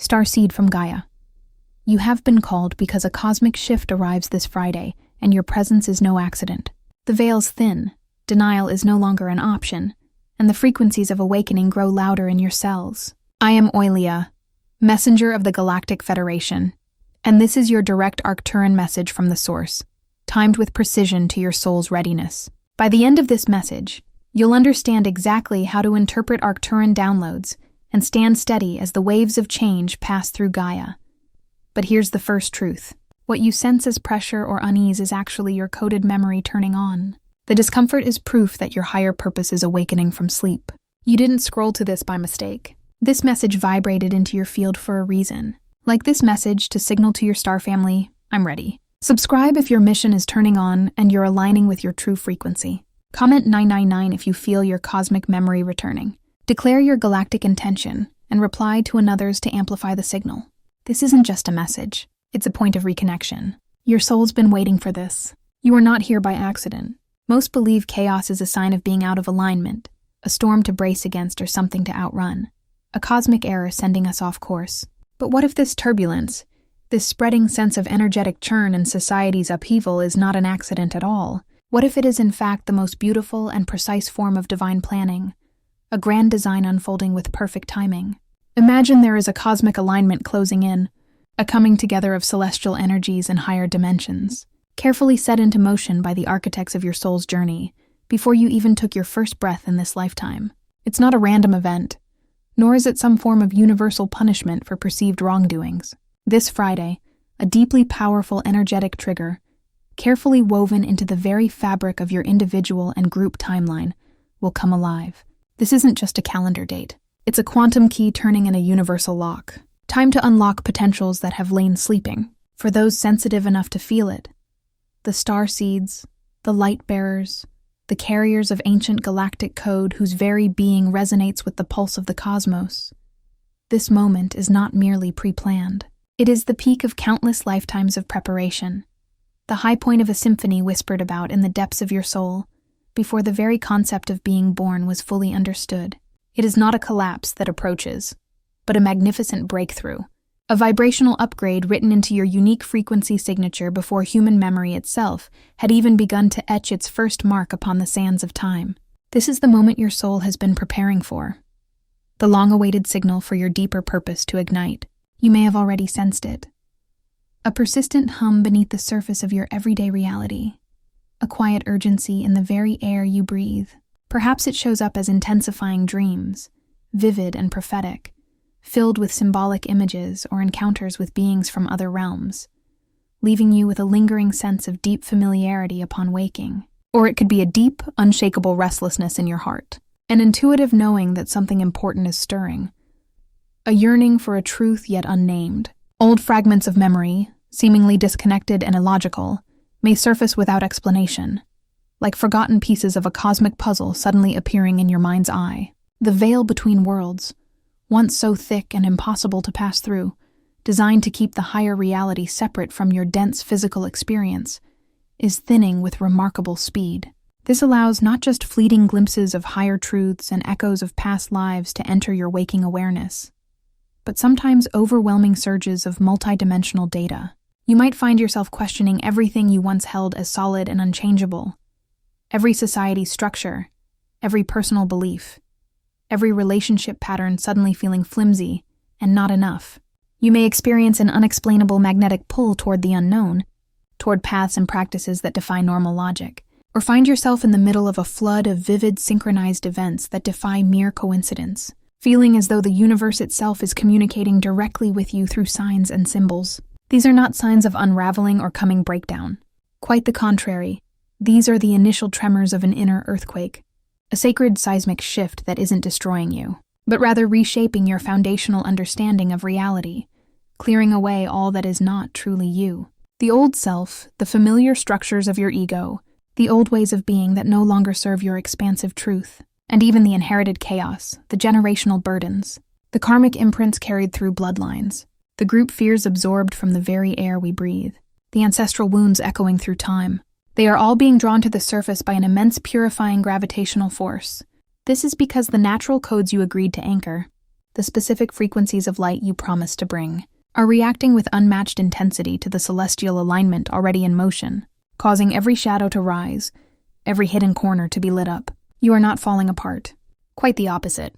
Starseed from Gaia. You have been called because a cosmic shift arrives this Friday, and your presence is no accident. The veil's thin, denial is no longer an option, and the frequencies of awakening grow louder in your cells. I am Oilia, messenger of the Galactic Federation, and this is your direct Arcturian message from the source, timed with precision to your soul's readiness. By the end of this message, you'll understand exactly how to interpret Arcturian downloads and stand steady as the waves of change pass through Gaia. But here's the first truth. What you sense as pressure or unease is actually your coded memory turning on. The discomfort is proof that your higher purpose is awakening from sleep. You didn't scroll to this by mistake. This message vibrated into your field for a reason. Like this message to signal to your star family, I'm ready. Subscribe if your mission is turning on and you're aligning with your true frequency. Comment 999 if you feel your cosmic memory returning. Declare your galactic intention and reply to another's to amplify the signal. This isn't just a message. It's a point of reconnection. Your soul's been waiting for this. You are not here by accident. Most believe chaos is a sign of being out of alignment, a storm to brace against or something to outrun, a cosmic error sending us off course. But what if this turbulence, this spreading sense of energetic churn and society's upheaval is not an accident at all? What if it is in fact the most beautiful and precise form of divine planning, a grand design unfolding with perfect timing? Imagine there is a cosmic alignment closing in, a coming together of celestial energies and higher dimensions, carefully set into motion by the architects of your soul's journey, before you even took your first breath in this lifetime. It's not a random event, nor is it some form of universal punishment for perceived wrongdoings. This Friday, a deeply powerful energetic trigger, carefully woven into the very fabric of your individual and group timeline, will come alive. This isn't just a calendar date. It's a quantum key turning in a universal lock. Time to unlock potentials that have lain sleeping. For those sensitive enough to feel it, the starseeds, the light bearers, the carriers of ancient galactic code whose very being resonates with the pulse of the cosmos. This moment is not merely pre-planned. It is the peak of countless lifetimes of preparation, the high point of a symphony whispered about in the depths of your soul, before the very concept of being born was fully understood. It is not a collapse that approaches, but a magnificent breakthrough, a vibrational upgrade written into your unique frequency signature before human memory itself had even begun to etch its first mark upon the sands of time. This is the moment your soul has been preparing for, the long-awaited signal for your deeper purpose to ignite. You may have already sensed it. A persistent hum beneath the surface of your everyday reality, a quiet urgency in the very air you breathe. Perhaps it shows up as intensifying dreams, vivid and prophetic, filled with symbolic images or encounters with beings from other realms, leaving you with a lingering sense of deep familiarity upon waking. Or it could be a deep, unshakable restlessness in your heart, an intuitive knowing that something important is stirring, a yearning for a truth yet unnamed. Old fragments of memory, seemingly disconnected and illogical, may surface without explanation, like forgotten pieces of a cosmic puzzle suddenly appearing in your mind's eye. The veil between worlds, once so thick and impossible to pass through, designed to keep the higher reality separate from your dense physical experience, is thinning with remarkable speed. This allows not just fleeting glimpses of higher truths and echoes of past lives to enter your waking awareness, but sometimes overwhelming surges of multidimensional data. You might find yourself questioning everything you once held as solid and unchangeable, every society structure, every personal belief, every relationship pattern suddenly feeling flimsy and not enough. You may experience an unexplainable magnetic pull toward the unknown, toward paths and practices that defy normal logic, or find yourself in the middle of a flood of vivid, synchronized events that defy mere coincidence, feeling as though the universe itself is communicating directly with you through signs and symbols. These are not signs of unraveling or coming breakdown. Quite the contrary, these are the initial tremors of an inner earthquake, a sacred seismic shift that isn't destroying you, but rather reshaping your foundational understanding of reality, clearing away all that is not truly you. The old self, the familiar structures of your ego, the old ways of being that no longer serve your expansive truth, and even the inherited chaos, the generational burdens, the karmic imprints carried through bloodlines, the group fears absorbed from the very air we breathe, the ancestral wounds echoing through time. They are all being drawn to the surface by an immense purifying gravitational force. This is because the natural codes you agreed to anchor, the specific frequencies of light you promised to bring, are reacting with unmatched intensity to the celestial alignment already in motion, causing every shadow to rise, every hidden corner to be lit up. You are not falling apart. Quite the opposite.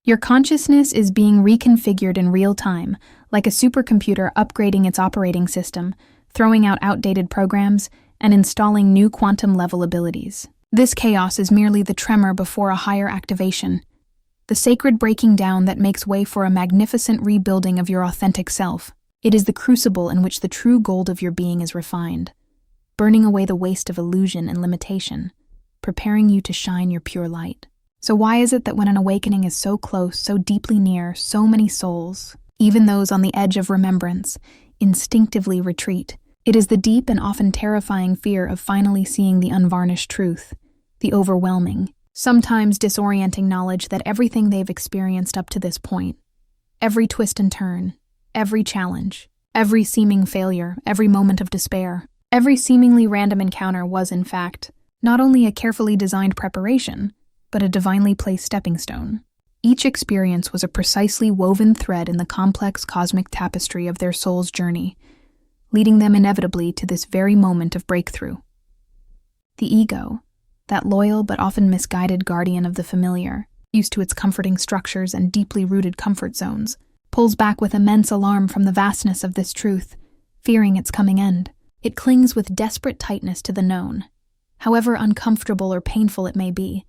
Your consciousness is being reconfigured in real time, like a supercomputer upgrading its operating system, throwing out outdated programs, and installing new quantum-level abilities. This chaos is merely the tremor before a higher activation, the sacred breaking down that makes way for a magnificent rebuilding of your authentic self. It is the crucible in which the true gold of your being is refined, burning away the waste of illusion and limitation, preparing you to shine your pure light. So why is it that when an awakening is so close, so deeply near, so many souls, even those on the edge of remembrance, instinctively retreat? It is the deep and often terrifying fear of finally seeing the unvarnished truth, the overwhelming, sometimes disorienting knowledge that everything they've experienced up to this point, every twist and turn, every challenge, every seeming failure, every moment of despair, every seemingly random encounter was, in fact, not only a carefully designed preparation, but a divinely placed stepping stone. Each experience was a precisely woven thread in the complex cosmic tapestry of their soul's journey, leading them inevitably to this very moment of breakthrough. The ego, that loyal but often misguided guardian of the familiar, used to its comforting structures and deeply rooted comfort zones, pulls back with immense alarm from the vastness of this truth, fearing its coming end. It clings with desperate tightness to the known, however uncomfortable or painful it may be,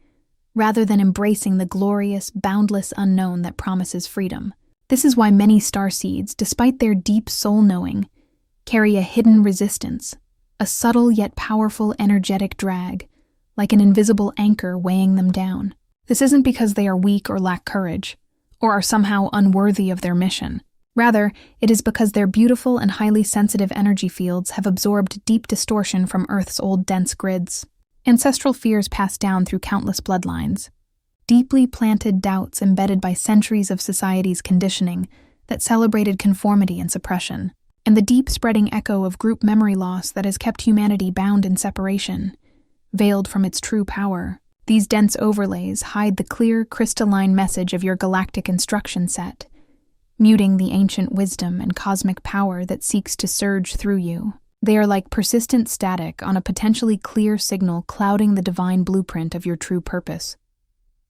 rather than embracing the glorious, boundless unknown that promises freedom. This is why many starseeds, despite their deep soul-knowing, carry a hidden resistance, a subtle yet powerful energetic drag, like an invisible anchor weighing them down. This isn't because they are weak or lack courage, or are somehow unworthy of their mission. Rather, it is because their beautiful and highly sensitive energy fields have absorbed deep distortion from Earth's old dense grids. Ancestral fears passed down through countless bloodlines, deeply planted doubts embedded by centuries of society's conditioning that celebrated conformity and suppression, and the deep spreading echo of group memory loss that has kept humanity bound in separation, veiled from its true power. These dense overlays hide the clear, crystalline message of your galactic instruction set, muting the ancient wisdom and cosmic power that seeks to surge through you. They are like persistent static on a potentially clear signal clouding the divine blueprint of your true purpose,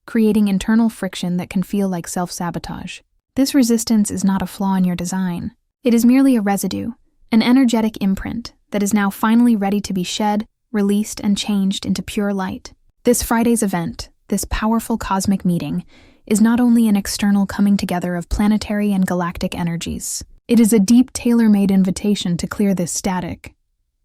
creating internal friction that can feel like self-sabotage. This resistance is not a flaw in your design. It is merely a residue, an energetic imprint that is now finally ready to be shed, released, and changed into pure light. This Friday's event, this powerful cosmic meeting, is not only an external coming together of planetary and galactic energies. It is a deep, tailor-made invitation to clear this static,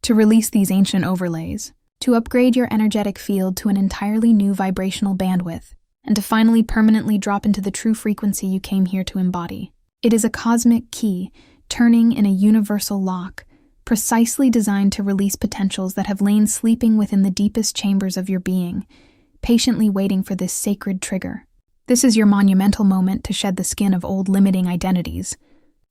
to release these ancient overlays, to upgrade your energetic field to an entirely new vibrational bandwidth, and to finally permanently drop into the true frequency you came here to embody. It is a cosmic key, turning in a universal lock, precisely designed to release potentials that have lain sleeping within the deepest chambers of your being, patiently waiting for this sacred trigger. This is your monumental moment to shed the skin of old limiting identities,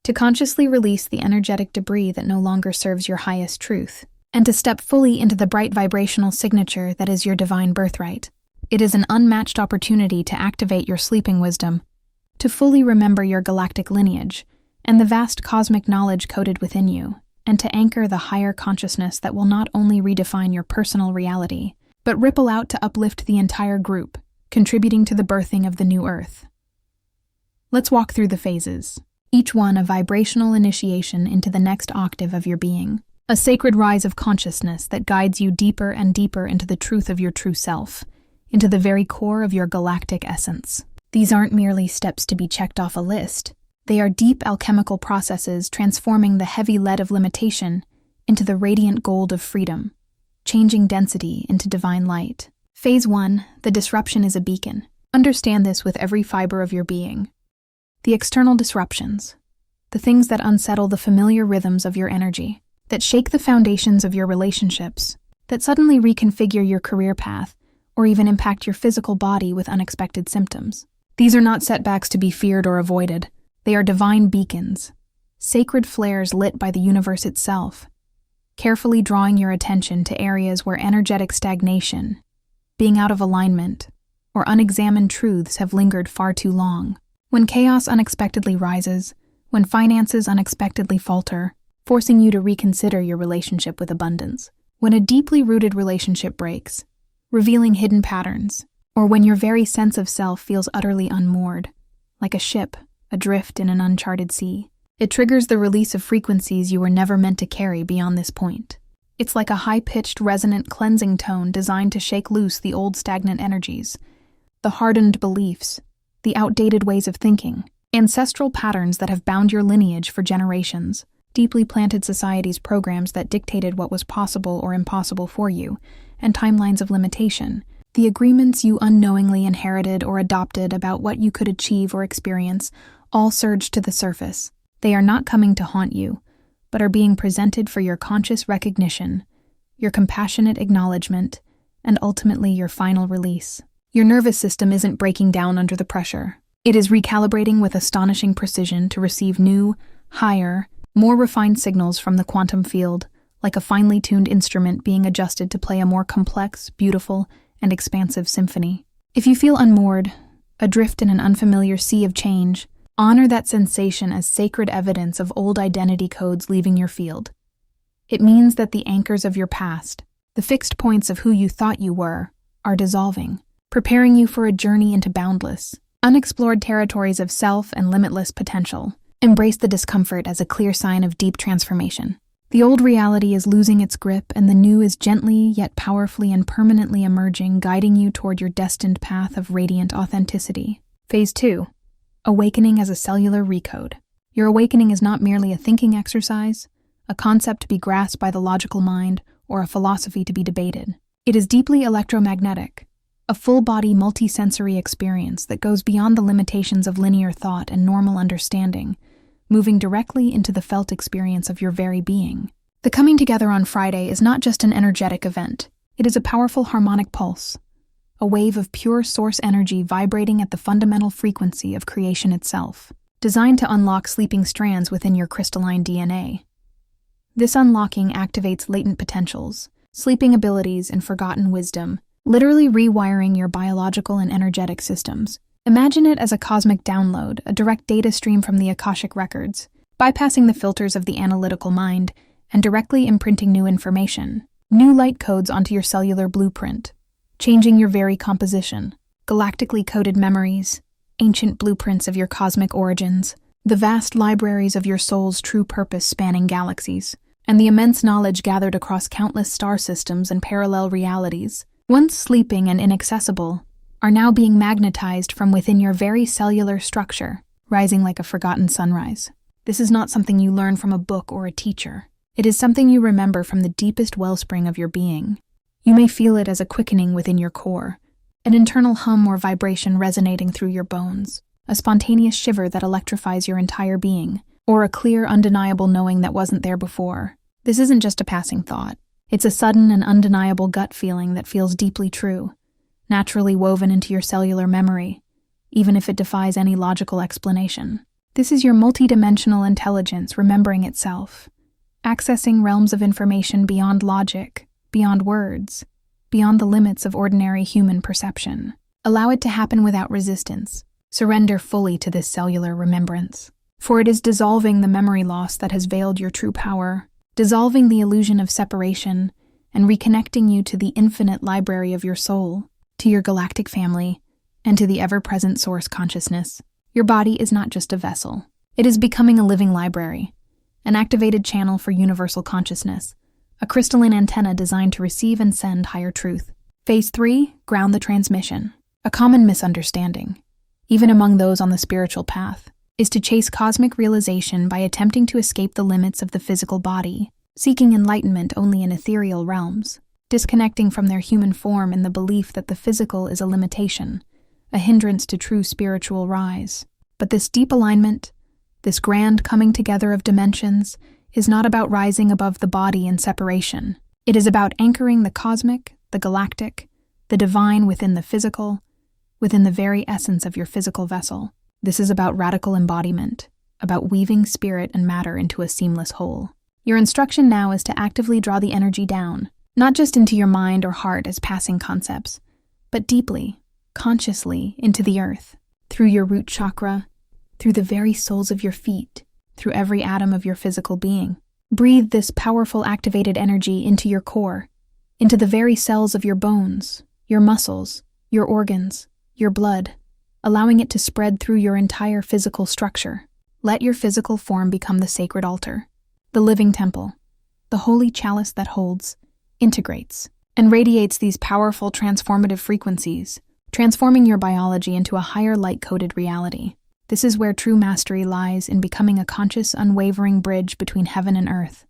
to consciously release the energetic debris that no longer serves your highest truth, and to step fully into the bright vibrational signature that is your divine birthright. It is an unmatched opportunity to activate your sleeping wisdom, to fully remember your galactic lineage and the vast cosmic knowledge coded within you, and to anchor the higher consciousness that will not only redefine your personal reality, but ripple out to uplift the entire group, contributing to the birthing of the new Earth. Let's walk through the phases, each one a vibrational initiation into the next octave of your being, a sacred rise of consciousness that guides you deeper and deeper into the truth of your true self, into the very core of your galactic essence. These aren't merely steps to be checked off a list. They are deep alchemical processes transforming the heavy lead of limitation into the radiant gold of freedom, changing density into divine light. Phase 1, the disruption is a beacon. Understand this with every fiber of your being. The external disruptions, the things that unsettle the familiar rhythms of your energy, that shake the foundations of your relationships, that suddenly reconfigure your career path, or even impact your physical body with unexpected symptoms. These are not setbacks to be feared or avoided. They are divine beacons, sacred flares lit by the universe itself, carefully drawing your attention to areas where energetic stagnation, being out of alignment, or unexamined truths have lingered far too long. When chaos unexpectedly rises, when finances unexpectedly falter, forcing you to reconsider your relationship with abundance. When a deeply rooted relationship breaks, revealing hidden patterns, or when your very sense of self feels utterly unmoored, like a ship adrift in an uncharted sea. It triggers the release of frequencies you were never meant to carry beyond this point. It's like a high-pitched, resonant cleansing tone designed to shake loose the old stagnant energies, the hardened beliefs, the outdated ways of thinking, ancestral patterns that have bound your lineage for generations, deeply planted society's programs that dictated what was possible or impossible for you, and timelines of limitation, the agreements you unknowingly inherited or adopted about what you could achieve or experience, all surge to the surface. They are not coming to haunt you, but are being presented for your conscious recognition, your compassionate acknowledgement, and ultimately your final release. Your nervous system isn't breaking down under the pressure. It is recalibrating with astonishing precision to receive new, higher, more refined signals from the quantum field, like a finely tuned instrument being adjusted to play a more complex, beautiful, and expansive symphony. If you feel unmoored, adrift in an unfamiliar sea of change, honor that sensation as sacred evidence of old identity codes leaving your field. It means that the anchors of your past, the fixed points of who you thought you were, are dissolving, preparing you for a journey into boundless, unexplored territories of self and limitless potential. Embrace the discomfort as a clear sign of deep transformation. The old reality is losing its grip, and the new is gently yet powerfully and permanently emerging, guiding you toward your destined path of radiant authenticity. Phase 2. Awakening as a cellular recode. Your awakening is not merely a thinking exercise, a concept to be grasped by the logical mind, or a philosophy to be debated. It is deeply electromagnetic, a full-body multisensory experience that goes beyond the limitations of linear thought and normal understanding, moving directly into the felt experience of your very being. The coming together on Friday is not just an energetic event. It is a powerful harmonic pulse, a wave of pure source energy vibrating at the fundamental frequency of creation itself, designed to unlock sleeping strands within your crystalline DNA. This unlocking activates latent potentials, sleeping abilities, and forgotten wisdom, literally rewiring your biological and energetic systems. Imagine it as a cosmic download, a direct data stream from the Akashic records, bypassing the filters of the analytical mind and directly imprinting new information, new light codes onto your cellular blueprint, changing your very composition, galactically coded memories, ancient blueprints of your cosmic origins, the vast libraries of your soul's true purpose spanning galaxies, and the immense knowledge gathered across countless star systems and parallel realities, once sleeping and inaccessible, are now being magnetized from within your very cellular structure, rising like a forgotten sunrise. This is not something you learn from a book or a teacher. It is something you remember from the deepest wellspring of your being. You may feel it as a quickening within your core, an internal hum or vibration resonating through your bones, a spontaneous shiver that electrifies your entire being, or a clear, undeniable knowing that wasn't there before. This isn't just a passing thought. It's a sudden and undeniable gut feeling that feels deeply true, naturally woven into your cellular memory, even if it defies any logical explanation. This is your multidimensional intelligence remembering itself, accessing realms of information beyond logic, beyond words, beyond the limits of ordinary human perception. Allow it to happen without resistance. Surrender fully to this cellular remembrance, for it is dissolving the memory loss that has veiled your true power, dissolving the illusion of separation, and reconnecting you to the infinite library of your soul, to your galactic family, and to the ever-present source consciousness. Your body is not just a vessel. It is becoming a living library, an activated channel for universal consciousness, a crystalline antenna designed to receive and send higher truth. Phase 3, ground the transmission. A common misunderstanding, even among those on the spiritual path, is to chase cosmic realization by attempting to escape the limits of the physical body, seeking enlightenment only in ethereal realms, disconnecting from their human form in the belief that the physical is a limitation, a hindrance to true spiritual rise. But this deep alignment, this grand coming together of dimensions, is not about rising above the body in separation. It is about anchoring the cosmic, the galactic, the divine within the physical, within the very essence of your physical vessel. This is about radical embodiment, about weaving spirit and matter into a seamless whole. Your instruction now is to actively draw the energy down, not just into your mind or heart as passing concepts, but deeply, consciously into the earth, through your root chakra, through the very soles of your feet, through every atom of your physical being. Breathe this powerful activated energy into your core, into the very cells of your bones, your muscles, your organs, your blood, allowing it to spread through your entire physical structure. Let your physical form become the sacred altar, the living temple, the holy chalice that holds, integrates, and radiates these powerful transformative frequencies, transforming your biology into a higher light-coded reality. This is where true mastery lies, in becoming a conscious, unwavering bridge between heaven and earth,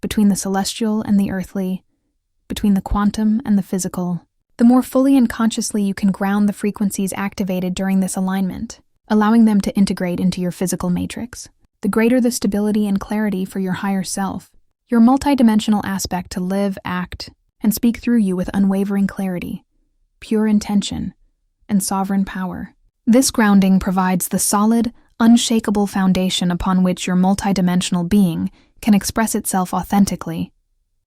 between the celestial and the earthly, between the quantum and the physical. The more fully and consciously you can ground the frequencies activated during this alignment, allowing them to integrate into your physical matrix, the greater the stability and clarity for your higher self, your multidimensional aspect to live, act, and speak through you with unwavering clarity, pure intention, and sovereign power. This grounding provides the solid, unshakable foundation upon which your multidimensional being can express itself authentically,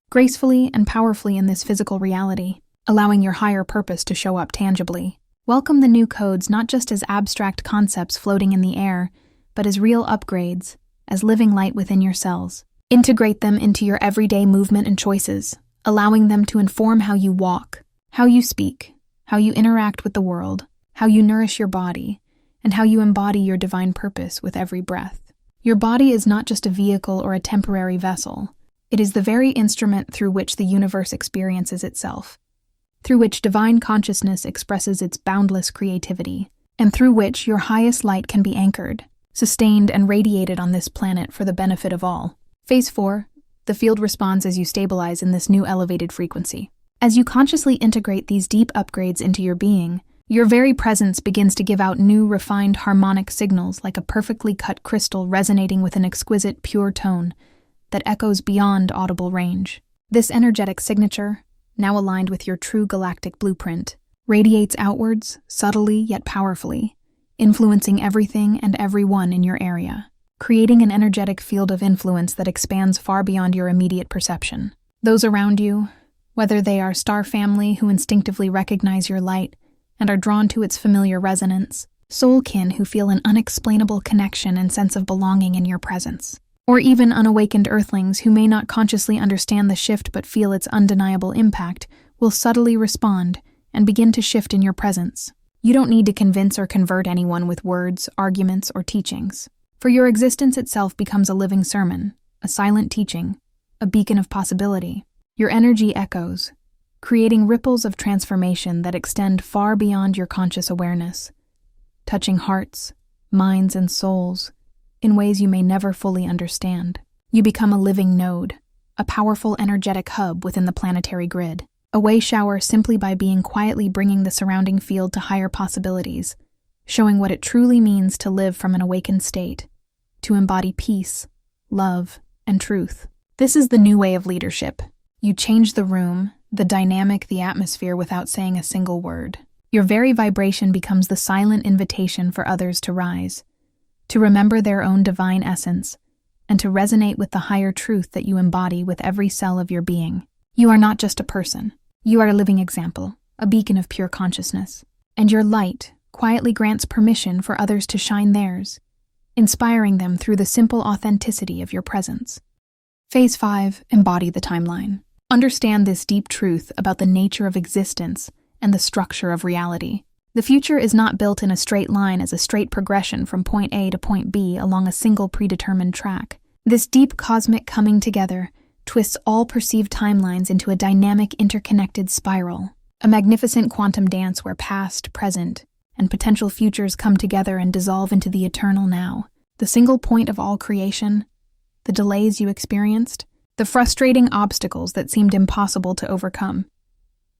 gracefully and powerfully in this physical reality, allowing your higher purpose to show up tangibly. Welcome the new codes not just as abstract concepts floating in the air, but as real upgrades, as living light within your cells. Integrate them into your everyday movement and choices, allowing them to inform how you walk, how you speak, how you interact with the world, how you nourish your body, and how you embody your divine purpose with every breath. Your body is not just a vehicle or a temporary vessel. It is the very instrument through which the universe experiences itself, through which divine consciousness expresses its boundless creativity, and through which your highest light can be anchored, sustained, and radiated on this planet for the benefit of all. Phase 4. The field responds as you stabilize in this new elevated frequency. As you consciously integrate these deep upgrades into your being, your very presence begins to give out new, refined harmonic signals like a perfectly cut crystal resonating with an exquisite, pure tone that echoes beyond audible range. This energetic signature, now aligned with your true galactic blueprint, radiates outwards, subtly yet powerfully, influencing everything and everyone in your area, creating an energetic field of influence that expands far beyond your immediate perception. Those around you, whether they are star family who instinctively recognize your light and are drawn to its familiar resonance, soul kin who feel an unexplainable connection and sense of belonging in your presence, or even unawakened earthlings who may not consciously understand the shift but feel its undeniable impact, will subtly respond and begin to shift in your presence. You don't need to convince or convert anyone with words, arguments, or teachings, for your existence itself becomes a living sermon, a silent teaching, a beacon of possibility. Your energy echoes, creating ripples of transformation that extend far beyond your conscious awareness, touching hearts, minds, and souls in ways you may never fully understand. You become a living node, a powerful energetic hub within the planetary grid, a way shower simply by being quietly bringing the surrounding field to higher possibilities, showing what it truly means to live from an awakened state, to embody peace, love, and truth. This is the new way of leadership. You change the room, the dynamic, the atmosphere without saying a single word. Your very vibration becomes the silent invitation for others to rise, to remember their own divine essence, and to resonate with the higher truth that you embody with every cell of your being. You are not just a person. You are a living example, a beacon of pure consciousness. And your light quietly grants permission for others to shine theirs, inspiring them through the simple authenticity of your presence. Phase 5. Embody the timeline. Understand this deep truth about the nature of existence and the structure of reality. The future is not built in a straight line as a straight progression from point A to point B along a single predetermined track. This deep cosmic coming together twists all perceived timelines into a dynamic, interconnected spiral, a magnificent quantum dance where past, present, and potential futures come together and dissolve into the eternal now. The single point of all creation, the delays you experienced, the frustrating obstacles that seemed impossible to overcome,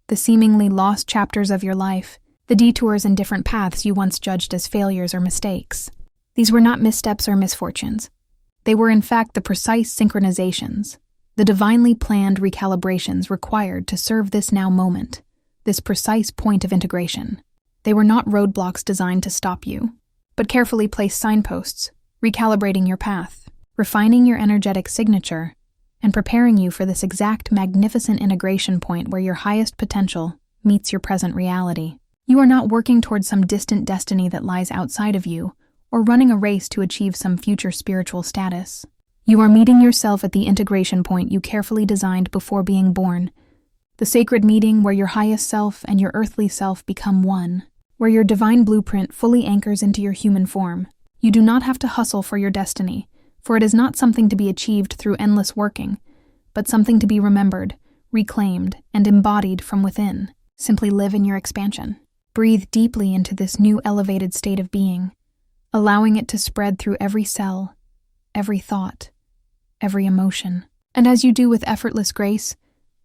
the seemingly lost chapters of your life, the detours and different paths you once judged as failures or mistakes. These were not missteps or misfortunes. They were in fact the precise synchronizations, the divinely planned recalibrations required to serve this now moment, this precise point of integration. They were not roadblocks designed to stop you, but carefully placed signposts, recalibrating your path, refining your energetic signature, and preparing you for this exact magnificent integration point where your highest potential meets your present reality. You are not working towards some distant destiny that lies outside of you, or running a race to achieve some future spiritual status. You are meeting yourself at the integration point you carefully designed before being born, the sacred meeting where your highest self and your earthly self become one, where your divine blueprint fully anchors into your human form. You do not have to hustle for your destiny, for it is not something to be achieved through endless working, but something to be remembered, reclaimed, and embodied from within. Simply live in your expansion. Breathe deeply into this new elevated state of being, allowing it to spread through every cell, every thought, every emotion. And as you do with effortless grace,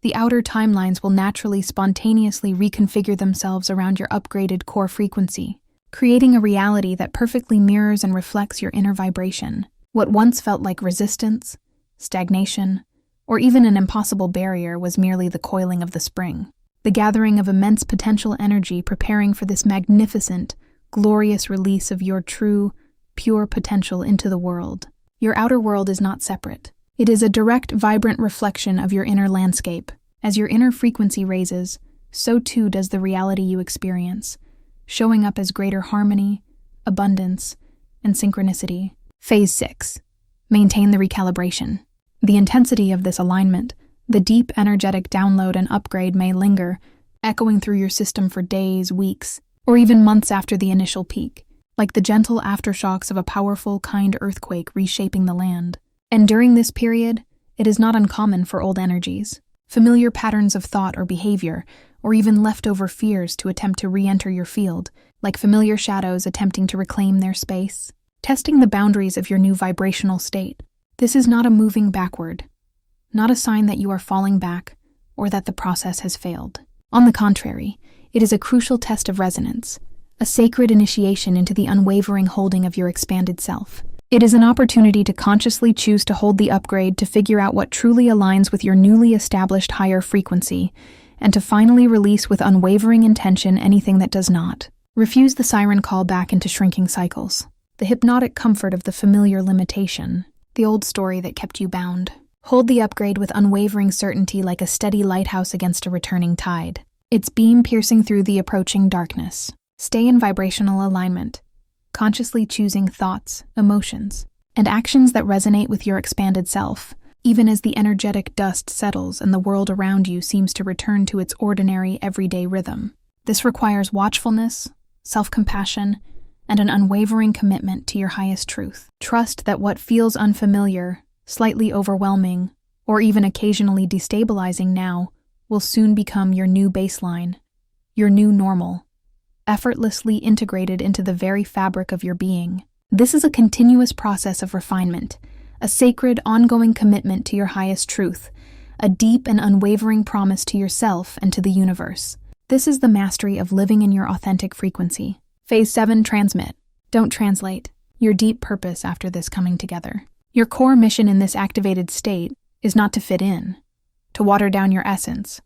the outer timelines will naturally, spontaneously reconfigure themselves around your upgraded core frequency, creating a reality that perfectly mirrors and reflects your inner vibration. What once felt like resistance, stagnation, or even an impossible barrier was merely the coiling of the spring, the gathering of immense potential energy preparing for this magnificent, glorious release of your true, pure potential into the world. Your outer world is not separate. It is a direct, vibrant reflection of your inner landscape. As your inner frequency raises, so too does the reality you experience, showing up as greater harmony, abundance, and synchronicity. Phase 6. Maintain the recalibration. The intensity of this alignment, the deep energetic download and upgrade may linger, echoing through your system for days, weeks, or even months after the initial peak, like the gentle aftershocks of a powerful, kind earthquake reshaping the land. And during this period, it is not uncommon for old energies, familiar patterns of thought or behavior, or even leftover fears to attempt to re-enter your field, like familiar shadows attempting to reclaim their space, testing the boundaries of your new vibrational state. This is not a moving backward, not a sign that you are falling back or that the process has failed. On the contrary, it is a crucial test of resonance, a sacred initiation into the unwavering holding of your expanded self. It is an opportunity to consciously choose to hold the upgrade, to figure out what truly aligns with your newly established higher frequency, and to finally release with unwavering intention anything that does not. Refuse the siren call back into shrinking cycles, the hypnotic comfort of the familiar limitation, the old story that kept you bound. Hold the upgrade with unwavering certainty like a steady lighthouse against a returning tide, its beam piercing through the approaching darkness. Stay in vibrational alignment, consciously choosing thoughts, emotions, and actions that resonate with your expanded self, even as the energetic dust settles and the world around you seems to return to its ordinary, everyday rhythm. This requires watchfulness, self-compassion, and an unwavering commitment to your highest truth. Trust that what feels unfamiliar, slightly overwhelming, or even occasionally destabilizing now will soon become your new baseline, your new normal, effortlessly integrated into the very fabric of your being. This is a continuous process of refinement, a sacred, ongoing commitment to your highest truth, a deep and unwavering promise to yourself and to the universe. This is the mastery of living in your authentic frequency. Phase 7, transmit. Don't translate. Your deep purpose after this coming together. Your core mission in this activated state is not to fit in, to water down your essence,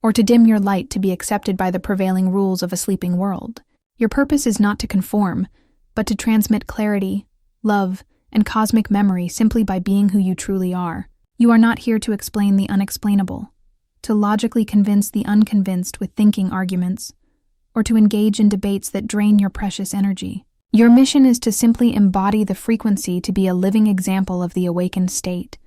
or to dim your light to be accepted by the prevailing rules of a sleeping world. Your purpose is not to conform, but to transmit clarity, love, and cosmic memory simply by being who you truly are. You are not here to explain the unexplainable, to logically convince the unconvinced with thinking arguments, or to engage in debates that drain your precious energy. Your mission is to simply embody the frequency to be a living example of the awakened state,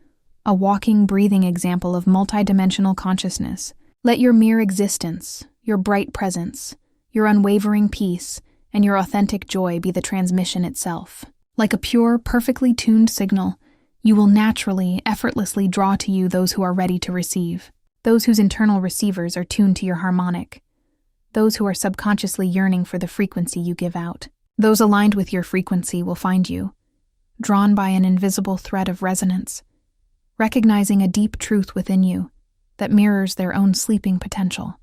a walking, breathing example of multidimensional consciousness. Let your mere existence, your bright presence, your unwavering peace, and your authentic joy be the transmission itself. Like a pure, perfectly tuned signal, you will naturally, effortlessly draw to you those who are ready to receive, those whose internal receivers are tuned to your harmonic, those who are subconsciously yearning for the frequency you give out. Those aligned with your frequency will find you, drawn by an invisible thread of resonance, recognizing a deep truth within you that mirrors their own sleeping potential,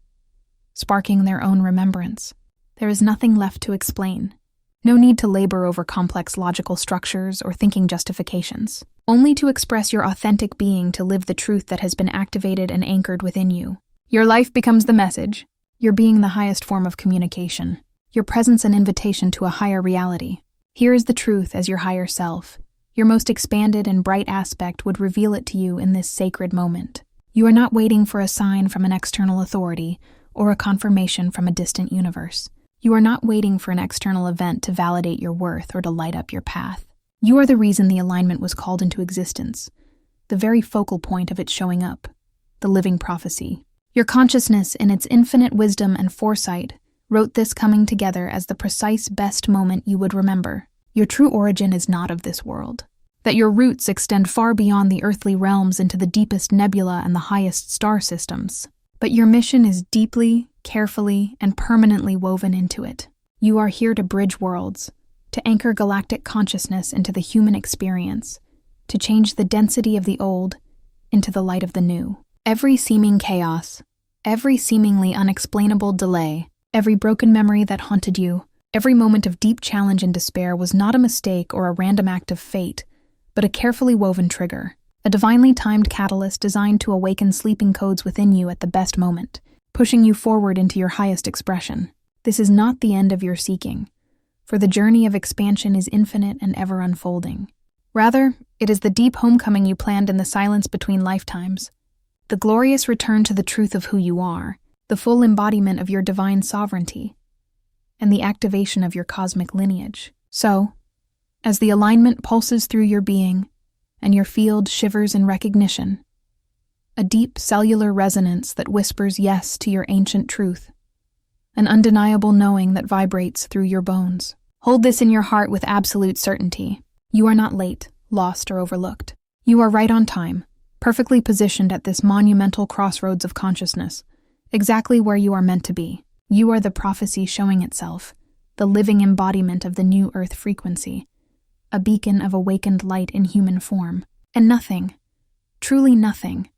sparking their own remembrance. There is nothing left to explain. No need to labor over complex logical structures or thinking justifications. Only to express your authentic being, to live the truth that has been activated and anchored within you. Your life becomes the message, your being the highest form of communication, your presence an invitation to a higher reality. Here is the truth as your higher self. Your most expanded and bright aspect would reveal it to you in this sacred moment. You are not waiting for a sign from an external authority or a confirmation from a distant universe. You are not waiting for an external event to validate your worth or to light up your path. You are the reason the alignment was called into existence, the very focal point of its showing up, the living prophecy. Your consciousness, in its infinite wisdom and foresight, wrote this coming together as the precise best moment you would remember. Your true origin is not of this world. That your roots extend far beyond the earthly realms into the deepest nebula and the highest star systems. But your mission is deeply, carefully, and permanently woven into it. You are here to bridge worlds, to anchor galactic consciousness into the human experience, to change the density of the old into the light of the new. Every seeming chaos, every seemingly unexplainable delay, every broken memory that haunted you, every moment of deep challenge and despair was not a mistake or a random act of fate, but a carefully woven trigger, a divinely timed catalyst designed to awaken sleeping codes within you at the best moment, pushing you forward into your highest expression. This is not the end of your seeking, for the journey of expansion is infinite and ever unfolding. Rather, it is the deep homecoming you planned in the silence between lifetimes, the glorious return to the truth of who you are, the full embodiment of your divine sovereignty, and the activation of your cosmic lineage. So, as the alignment pulses through your being and your field shivers in recognition, a deep cellular resonance that whispers yes to your ancient truth, an undeniable knowing that vibrates through your bones. Hold this in your heart with absolute certainty. You are not late, lost, or overlooked. You are right on time, perfectly positioned at this monumental crossroads of consciousness, exactly where you are meant to be. You are the prophecy showing itself, the living embodiment of the new Earth frequency, a beacon of awakened light in human form. And nothing, truly nothing,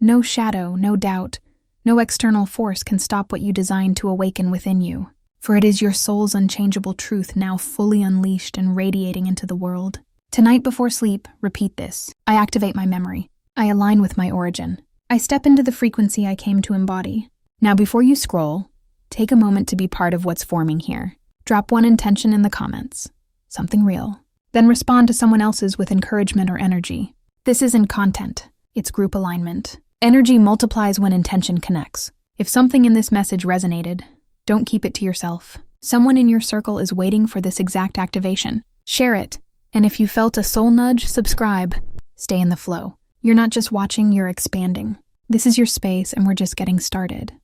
no shadow, no doubt, no external force can stop what you designed to awaken within you. For it is your soul's unchangeable truth now fully unleashed and radiating into the world. Tonight before sleep, repeat this. I activate my memory. I align with my origin. I step into the frequency I came to embody. Now before you scroll, take a moment to be part of what's forming here. Drop one intention in the comments. Something real. Then respond to someone else's with encouragement or energy. This isn't content, it's group alignment. Energy multiplies when intention connects. If something in this message resonated, don't keep it to yourself. Someone in your circle is waiting for this exact activation. Share it, and if you felt a soul nudge, subscribe. Stay in the flow. You're not just watching, you're expanding. This is your space, and we're just getting started.